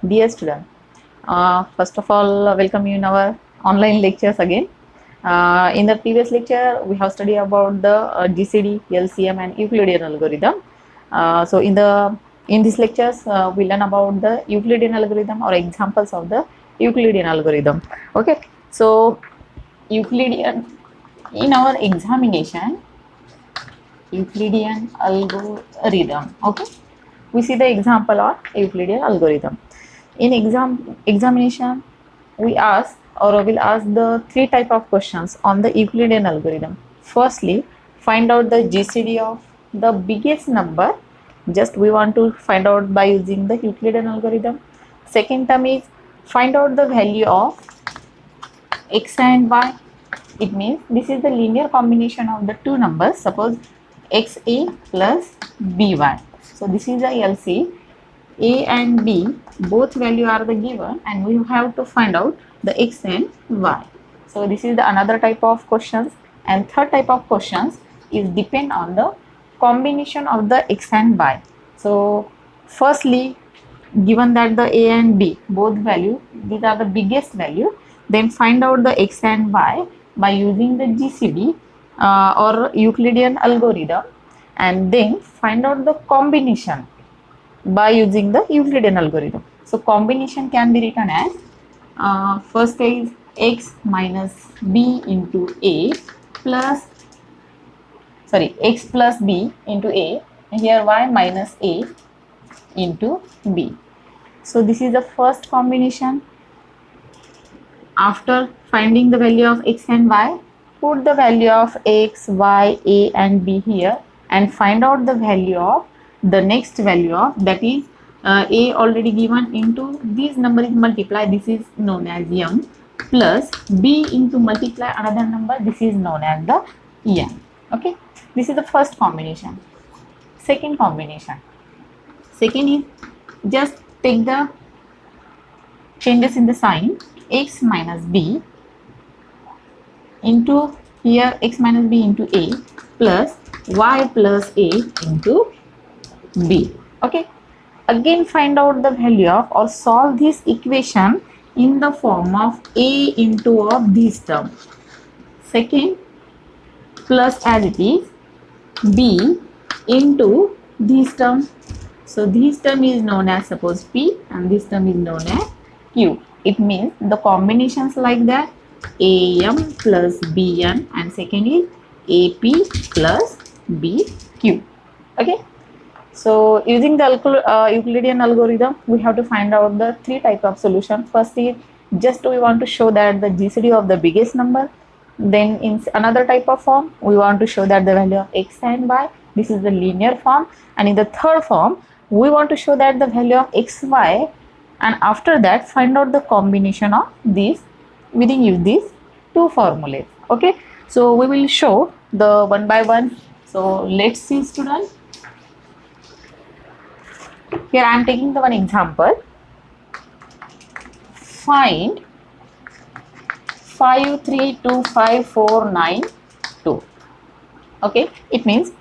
Dear student, first of all, welcome you in our online lectures again. In the previous lecture, we have studied about the GCD, LCM, and Euclidean algorithm. In these lectures, we learn about the Euclidean algorithm or examples of the Euclidean algorithm. Okay, so Euclidean in our examination, Euclidean algorithm. Okay, we see the example of Euclidean algorithm. In examination, we ask or will ask the three type of questions on the Euclidean algorithm. Firstly, find out the GCD of the biggest number. Just we want to find out by using the Euclidean algorithm. Second term is find out the value of x and y. It means this is the linear combination of the two numbers. Suppose xa plus by. So this is a LC. A and B both value are the given and we have to find out the x and y. So this is the another type of questions, and third type of questions is depend on the combination of the x and y. So firstly, given that the A and B both value, these are the biggest value, then find out the x and y by using the GCD or Euclidean algorithm, and then find out the combination by using the Euclidean algorithm. So combination can be written as first is x minus b into a plus x plus b into a, and here y minus a into b. So this is the first combination. After finding the value of x and y, put the value of x, y, a and b here and find out the value of the next value of, that is a already given into this number is multiply, this is known as m, plus b into multiply another number, this is known as the n. Okay, this is the first combination. Second combination, second is just take the changes in the sign, x minus b into here x minus b into a plus y plus a into b. Okay, again find out the value of or solve this equation in the form of a into of this term, second plus as it is b into this term. So this term is known as suppose p and this term is known as q. It means the combinations like that am plus bn and second is ap plus bq. Okay, so using the Euclidean algorithm, we have to find out the three type of solution. First is just we want to show that the GCD of the biggest number. Then in another type of form, we want to show that the value of x and y. This is the linear form. And in the third form, we want to show that the value of x, y, and after that find out the combination of these within use these two formulas. Okay, so we will show the one by one. So let's see, students. Here I am taking the one example. Find 5, 3, 2, 5, 4, 9, 2. Okay, it means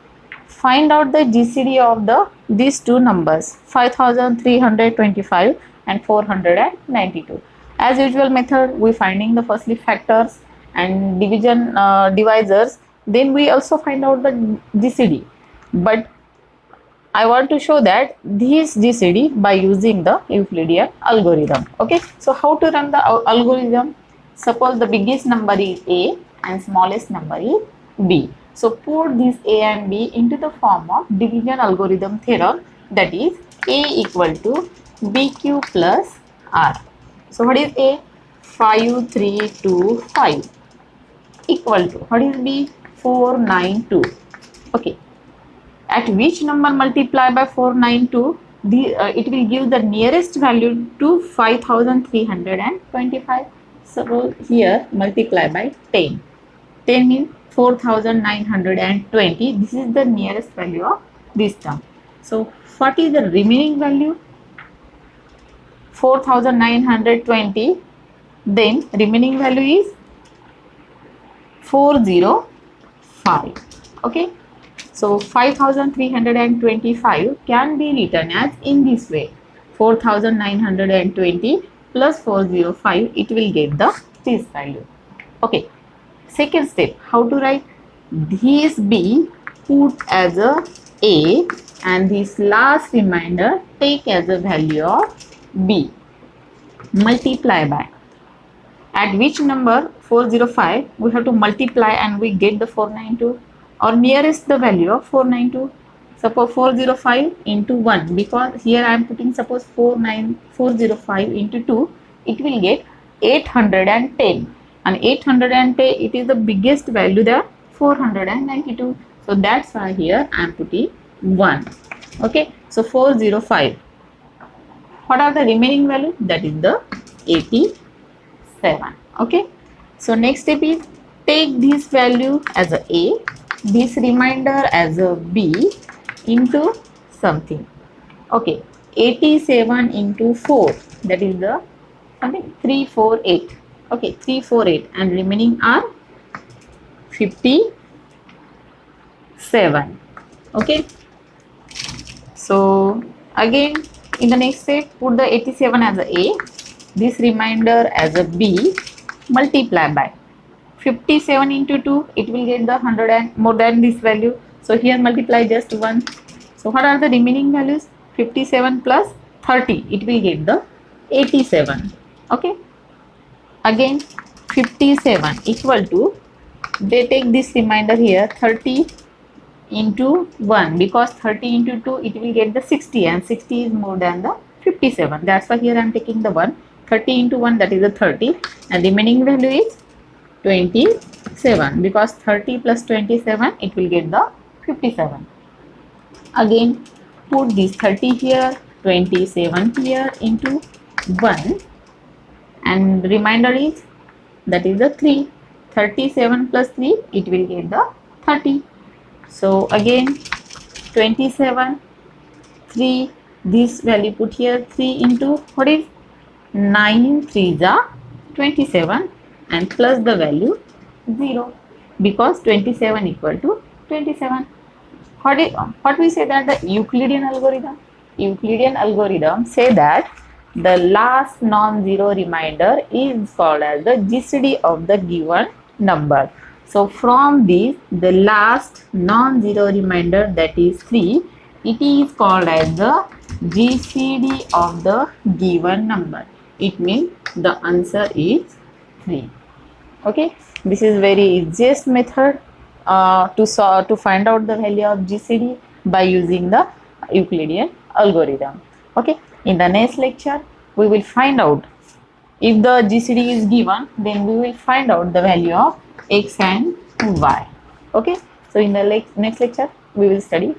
find out the GCD of these two numbers 5325 and 492. As usual method, we finding the firstly factors and division divisors. Then we also find out the GCD. But I want to show that this GCD by using the Euclidean algorithm. Okay, so how to run the algorithm? Suppose the biggest number is a and smallest number is b. So put this a and b into the form of division algorithm theorem, that is a equal to bq plus r. So what is a? 5, 3, 2, 5 equal to what is b? 4, 9, 2. Okay. At which number multiply by 492, it will give the nearest value to 5325. So here multiply by 10. 10 means 4920. This is the nearest value of this term. So what is the remaining value? 4920. Then remaining value is 405. Okay. So 5325 can be written as in this way. 4920 plus 405, it will get this value. Okay, second step, how to write? This B put as a and this last remainder take as a value of B. Multiply by, at which number 405 we have to multiply and we get the 492 or nearest the value of 492. Suppose 405 into 1, because here I am putting suppose 405 into 2, it will get 810, and 810 it is the biggest value there, 492. So that's why here I am putting 1. Okay, so 405. What are the remaining value? That is the 87. Okay, so next step is take this value as a, this remainder as a B into something. Okay, 87 into 4, that is the something 348. Okay, 348, and remaining are 57. Okay, so again in the next step put the 87 as a, this remainder as a B, multiply by 57 into 2, it will get the 100 and more than this value. So here multiply just 1. So what are the remaining values? 57 plus 30, it will get the 87. Okay, again 57 equal to, they take this remainder here 30 into 1, because 30 into 2 it will get the 60, and 60 is more than the 57. That's why here I am taking the 1. 30 into 1, that is the 30, and remaining value is 27, because 30 plus 27 it will get the 57. Again put this 30 here, 27 here into 1, and remainder is, that is the 3. 37 plus 3, it will get the 30. So again 27, 3, this value put here, 3 into, what is 9 3s are 27, and plus the value 0, because 27 equal to 27. What we say that the Euclidean algorithm? Euclidean algorithm say that the last non-zero remainder is called as the GCD of the given number. So from this, the last non-zero remainder, that is 3, it is called as the GCD of the given number. It means the answer is 3. Okay, this is very easiest method to find out the value of GCD by using the Euclidean algorithm. Okay, in the next lecture we will find out, if the GCD is given, then we will find out the value of x and y. Okay, so in the next lecture we will study